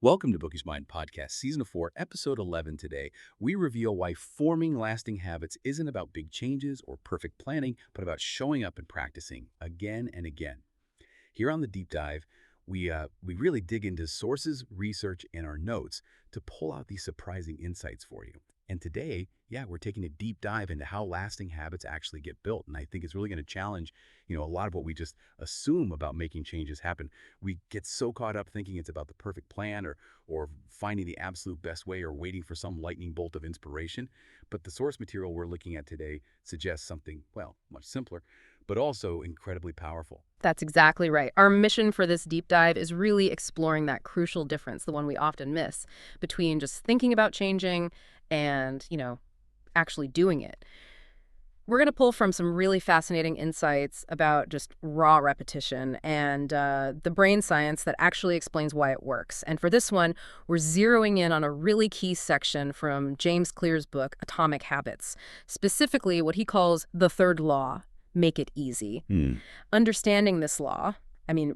Welcome to Bookie's Mind Podcast, Season 4, Episode 11 today. We reveal why forming lasting habits isn't about big changes or perfect planning, but about showing up and practicing again and again. Here on the deep dive, we really dig into sources, research, and our notes to pull out these surprising insights for you. And today, we're taking a deep dive into how lasting habits actually get built. And I think it's really going to challenge, a lot of what we just assume about making changes happen. We get so caught up thinking it's about the perfect plan or finding the absolute best way or waiting for some lightning bolt of inspiration. But the source material we're looking at today suggests something, well, much simpler, but also incredibly powerful. That's exactly right. Our mission for this deep dive is really exploring that crucial difference, the one we often miss, between just thinking about changing and, actually doing it. We're going to pull from some really fascinating insights about just raw repetition and the brain science that actually explains why it works. And for this one, we're zeroing in on a really key section from James Clear's book, Atomic Habits, specifically what he calls the third law: make it easy. Understanding this law,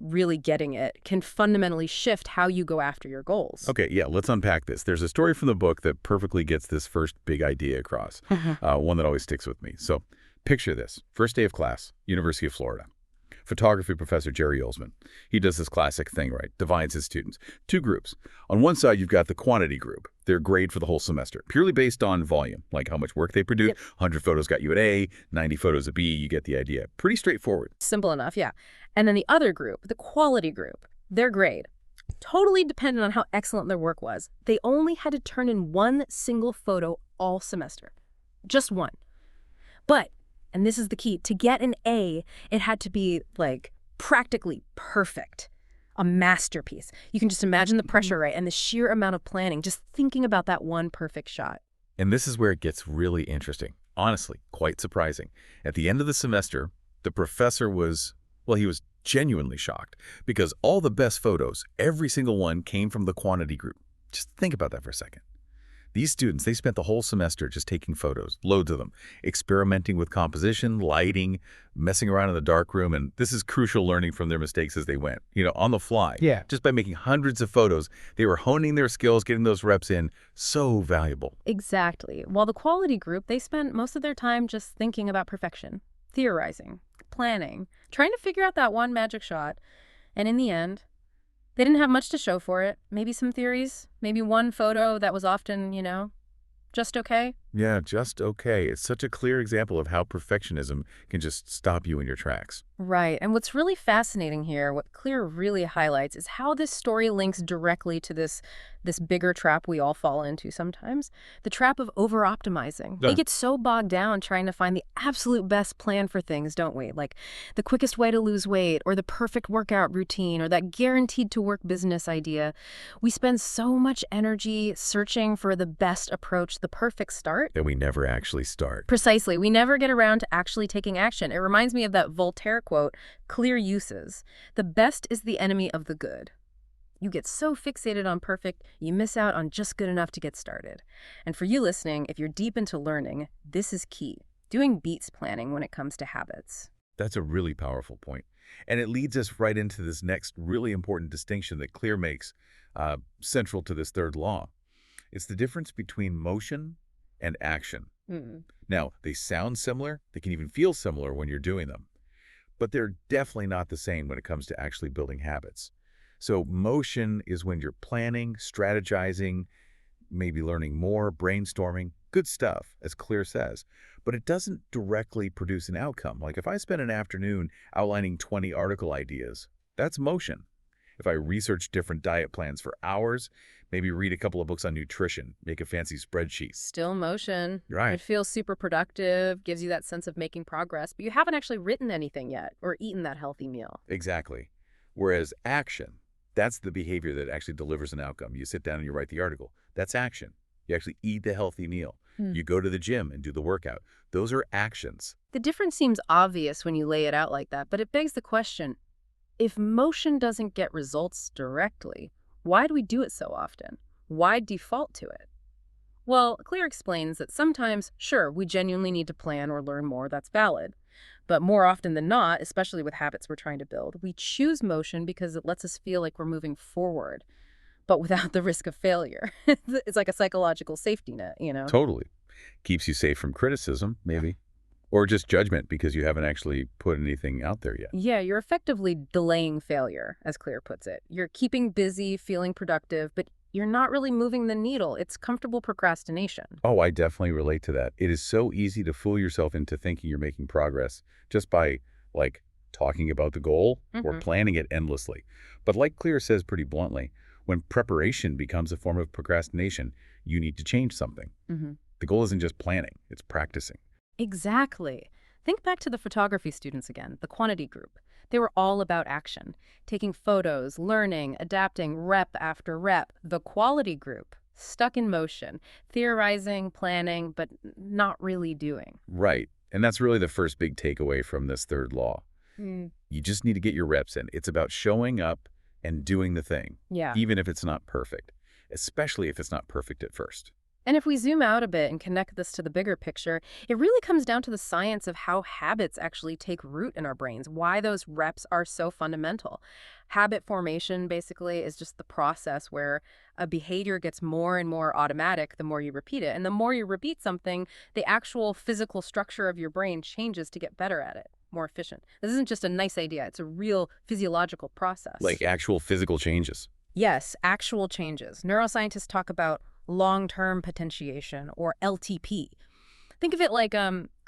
really getting it, can fundamentally shift how you go after your goals. Okay, let's unpack this. There's a story from the book that perfectly gets this first big idea across, one that always sticks with me. So picture this. First day of class, University of Florida. Photography professor Jerry Olsman. He does this classic thing, right? Divides his students. Two groups. On one side, you've got the quantity group. Their grade for the whole semester, purely based on volume, like how much work they produce. Yep. 100 photos got you an A, 90 photos a B. You get the idea. Pretty straightforward. Simple enough, yeah. And then the other group, the quality group, their grade, totally dependent on how excellent their work was. They only had to turn in one single photo all semester. Just one. But, and this is the key, to get an A, it had to be, practically perfect. A masterpiece. You can just imagine the pressure, right? And the sheer amount of planning, just thinking about that one perfect shot. And this is where it gets really interesting. Honestly, quite surprising. At the end of the semester, the professor was genuinely shocked because all the best photos, every single one, came from the quantity group. Just think about that for a second. These students, they spent the whole semester just taking photos, loads of them, experimenting with composition, lighting, messing around in the darkroom, and this is crucial learning from their mistakes as they went, on the fly. Yeah. Just by making hundreds of photos, they were honing their skills, getting those reps in. So valuable. Exactly. While the quality group, they spent most of their time just thinking about perfection, theorizing, planning, trying to figure out that one magic shot. And in the end, they didn't have much to show for it. Maybe some theories, maybe one photo that was often, just okay. Yeah, just okay. It's such a clear example of how perfectionism can just stop you in your tracks. Right. And what's really fascinating here, what Clear really highlights, is how this story links directly to this bigger trap we all fall into sometimes, the trap of over-optimizing. Yeah. We get so bogged down trying to find the absolute best plan for things, don't we? Like the quickest way to lose weight, or the perfect workout routine, or that guaranteed-to-work business idea. We spend so much energy searching for the best approach, the perfect start. That we never actually start. Precisely. We never get around to actually taking action. It reminds me of that Voltaire quote, "Clear uses. The best is the enemy of the good." You get so fixated on perfect, you miss out on just good enough to get started. And for you listening, if you're deep into learning, this is key. Doing beats planning when it comes to habits. That's a really powerful point. And it leads us right into this next really important distinction that Clear makes central to this third law. It's the difference between motion and action. Now, they sound similar. They can even feel similar when you're doing them. But they're definitely not the same when it comes to actually building habits. So motion is when you're planning, strategizing, maybe learning more, brainstorming, good stuff, as Clear says. But it doesn't directly produce an outcome. Like if I spend an afternoon outlining 20 article ideas, that's motion. If I research different diet plans for hours, maybe read a couple of books on nutrition, make a fancy spreadsheet. Still motion. Right. It feels super productive, gives you that sense of making progress, but you haven't actually written anything yet or eaten that healthy meal. Exactly. Whereas action, that's the behavior that actually delivers an outcome. You sit down and you write the article. That's action. You actually eat the healthy meal. You go to the gym and do the workout. Those are actions. The difference seems obvious when you lay it out like that, but it begs the question, if motion doesn't get results directly, why do we do it so often? Why default to it? Well, Clear explains that sometimes, sure, we genuinely need to plan or learn more, that's valid. But more often than not, especially with habits we're trying to build, we choose motion because it lets us feel like we're moving forward. but without the risk of failure. It's like a psychological safety net, you know? Totally. Keeps you safe from criticism, maybe. Or just judgment because you haven't actually put anything out there yet. Yeah, you're effectively delaying failure, as Clear puts it. You're keeping busy, feeling productive, but you're not really moving the needle. It's comfortable procrastination. Oh, I definitely relate to that. It is so easy to fool yourself into thinking you're making progress just by, like, talking about the goal or planning it endlessly. But like Clear says pretty bluntly, when preparation becomes a form of procrastination, you need to change something. The goal isn't just planning, it's practicing. Exactly. Think back to the photography students again, the quantity group. They were all about action, taking photos, learning, adapting, rep after rep. The quality group, stuck in motion, theorizing, planning, but not really doing. Right. And that's really the first big takeaway from this third law. You just need to get your reps in. It's about showing up and doing the thing, Yeah. even if it's not perfect, especially if it's not perfect at first. And if we zoom out a bit and connect this to the bigger picture, it really comes down to the science of how habits actually take root in our brains, why those reps are so fundamental. Habit formation, basically, is just the process where a behavior gets more and more automatic the more you repeat it. And the more you repeat something, the actual physical structure of your brain changes to get better at it, more efficient. This isn't just a nice idea. It's a real physiological process. Like actual physical changes. Yes, actual changes. Neuroscientists talk about long-term potentiation, or LTP. Think of it like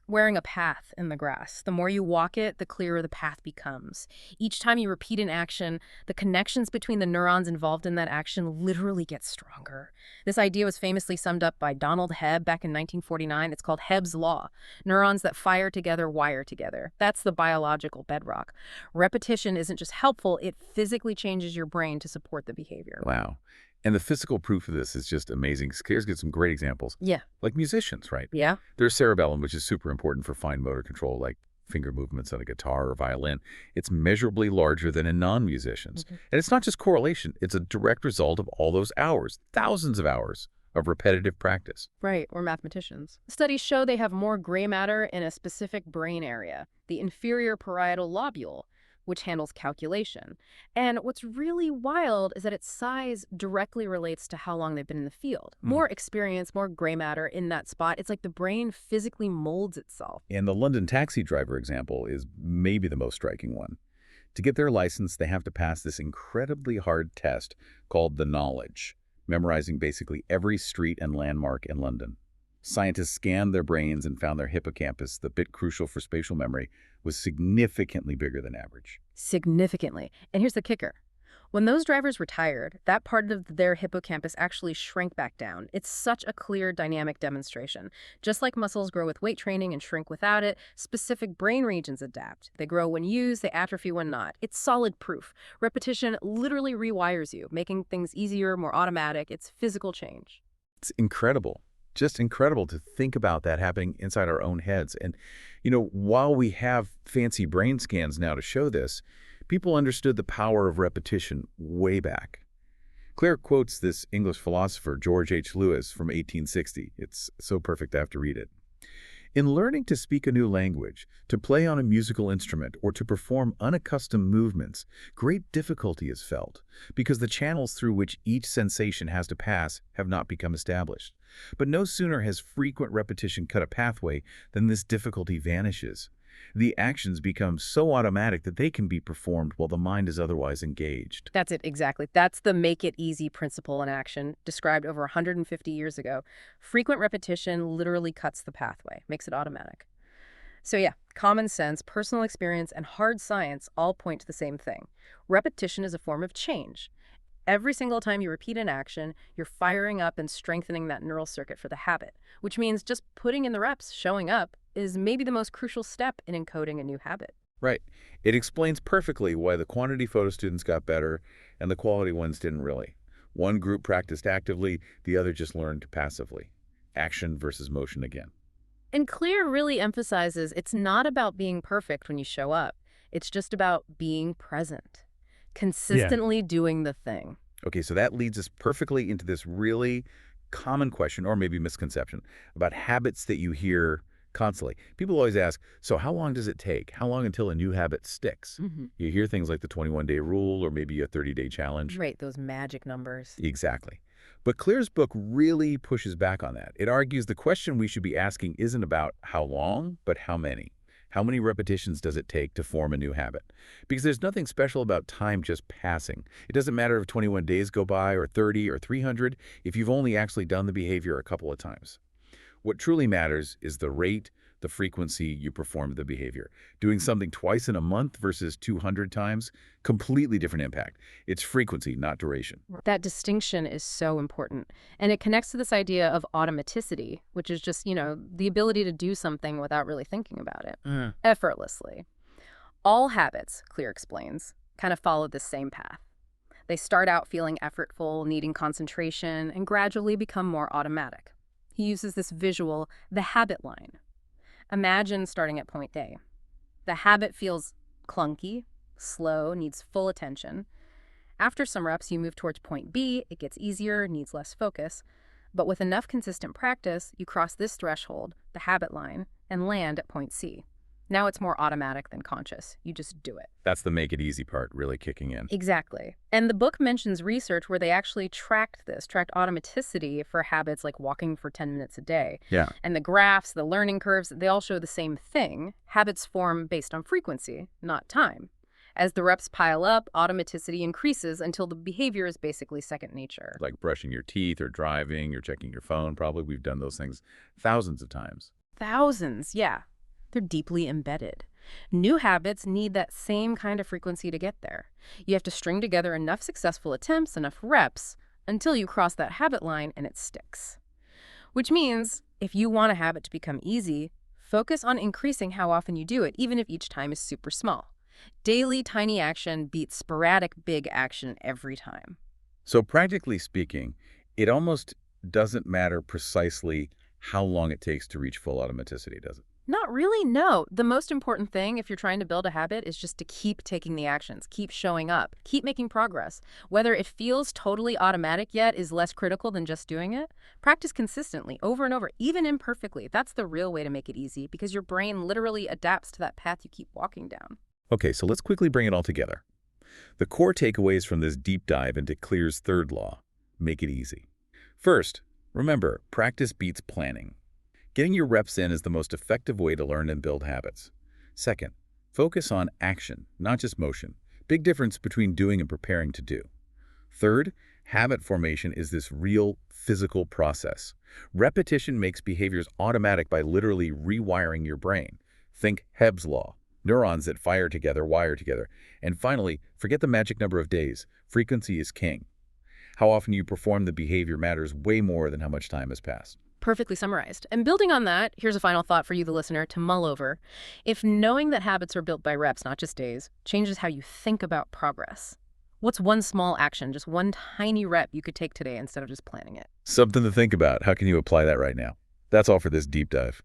wearing a path in the grass. The more you walk it, the clearer the path becomes. Each time you repeat an action, the connections between the neurons involved in that action literally get stronger. This idea was famously summed up by Donald Hebb back in 1949. It's called Hebb's Law. Neurons that fire together wire together. That's the biological bedrock. Repetition isn't just helpful, it physically changes your brain to support the behavior. Wow. And the physical proof of this is just amazing. Claire's got some great examples. Yeah. Like musicians, right? Yeah. There's cerebellum, which is super important for fine motor control, like finger movements on a guitar or violin. It's measurably larger than in non-musicians. And it's not just correlation. It's a direct result of all those hours, thousands of hours of repetitive practice. Right, or mathematicians. Studies show they have more gray matter in a specific brain area, the inferior parietal lobule, which handles calculation. And what's really wild is that its size directly relates to how long they've been in the field. More experience, more gray matter in that spot. It's like the brain physically molds itself. And the London taxi driver example is maybe the most striking one. To get their license, they have to pass this incredibly hard test called the Knowledge, memorizing basically every street and landmark in London. Scientists scanned their brains and found their hippocampus, the bit crucial for spatial memory, was significantly bigger than average. Significantly. And here's the kicker. When those drivers retired, that part of their hippocampus actually shrank back down. It's such a clear dynamic demonstration. Just like muscles grow with weight training and shrink without it, specific brain regions adapt. They grow when used, they atrophy when not. It's solid proof. Repetition literally rewires you, making things easier, more automatic. It's physical change. It's incredible. Just incredible to think about that happening inside our own heads. And, you know, while we have fancy brain scans now to show this, people understood the power of repetition way back. Claire quotes this English philosopher, George H. Lewis, from 1860. It's so perfect I have to read it. In learning to speak a new language, to play on a musical instrument, or to perform unaccustomed movements, great difficulty is felt, because the channels through which each sensation has to pass have not become established. But no sooner has frequent repetition cut a pathway than this difficulty vanishes. The actions become so automatic that they can be performed while the mind is otherwise engaged. That's it, exactly. That's the make it easy principle in action, described over 150 years ago. Frequent repetition literally cuts the pathway, makes it automatic. So yeah, common sense, personal experience, and hard science all point to the same thing. Repetition is a form of change. Every single time you repeat an action, you're firing up and strengthening that neural circuit for the habit, which means just putting in the reps, showing up, is maybe the most crucial step in encoding a new habit. Right. It explains perfectly why the quantity photo students got better and the quality ones didn't really. One group practiced actively, the other just learned passively. Action versus motion again. And Clear really emphasizes it's not about being perfect when you show up. It's just about being present, consistently doing the thing. Okay, so that leads us perfectly into this really common question, or maybe misconception, about habits that you hear Constantly. People always ask, so how long does it take? How long until a new habit sticks? You hear things like the 21-day rule or maybe a 30-day challenge. Right, those magic numbers. Exactly. But Clear's book really pushes back on that. It argues the question we should be asking isn't about how long, but how many. How many repetitions does it take to form a new habit? Because there's nothing special about time just passing. It doesn't matter if 21 days go by or 30 or 300 if you've only actually done the behavior a couple of times. What truly matters is the rate, the frequency you perform the behavior. Doing something twice in a month versus 200 times, completely different impact. It's frequency, not duration. That distinction is so important. And it connects to this idea of automaticity, which is just, the ability to do something without really thinking about it, effortlessly. All habits, Clear explains, kind of follow this same path. They start out feeling effortful, needing concentration, and gradually become more automatic. He uses this visual, the habit line. Imagine starting at point A. The habit feels clunky, slow, needs full attention. After some reps, you move towards point B. It gets easier, needs less focus. But with enough consistent practice, you cross this threshold, the habit line, and land at point C. Now it's more automatic than conscious. You just do it. That's the make it easy part really kicking in. Exactly. And the book mentions research where they actually tracked automaticity for habits like walking for 10 minutes a day. Yeah. And the graphs, the learning curves, they all show the same thing. Habits form based on frequency, not time. As the reps pile up, automaticity increases until the behavior is basically second nature. Like brushing your teeth or driving or checking your phone, probably. We've done those things thousands of times. Thousands, yeah. They're deeply embedded. New habits need that same kind of frequency to get there. You have to string together enough successful attempts, enough reps, until you cross that habit line and it sticks. Which means, if you want a habit to become easy, focus on increasing how often you do it, even if each time is super small. Daily tiny action beats sporadic big action every time. So practically speaking, it almost doesn't matter precisely how long it takes to reach full automaticity, does it? Not really, no. The most important thing if you're trying to build a habit is just to keep taking the actions, keep showing up, keep making progress. Whether it feels totally automatic yet is less critical than just doing it. Practice consistently, over and over, even imperfectly. That's the real way to make it easy because your brain literally adapts to that path you keep walking down. Okay, so let's quickly bring it all together. The core takeaways from this deep dive into Clear's third law: make it easy. First, remember, practice beats planning. Getting your reps in is the most effective way to learn and build habits. Second, focus on action, not just motion. Big difference between doing and preparing to do. Third, habit formation is this real physical process. Repetition makes behaviors automatic by literally rewiring your brain. Think Hebb's law. Neurons that fire together wire together. And finally, forget the magic number of days. Frequency is king. How often you perform the behavior matters way more than how much time has passed. Perfectly summarized. And building on that, here's a final thought for you, the listener, to mull over. If knowing that habits are built by reps, not just days, changes how you think about progress, what's one small action, just one tiny rep you could take today instead of just planning it? Something to think about. How can you apply that right now? That's all for this deep dive.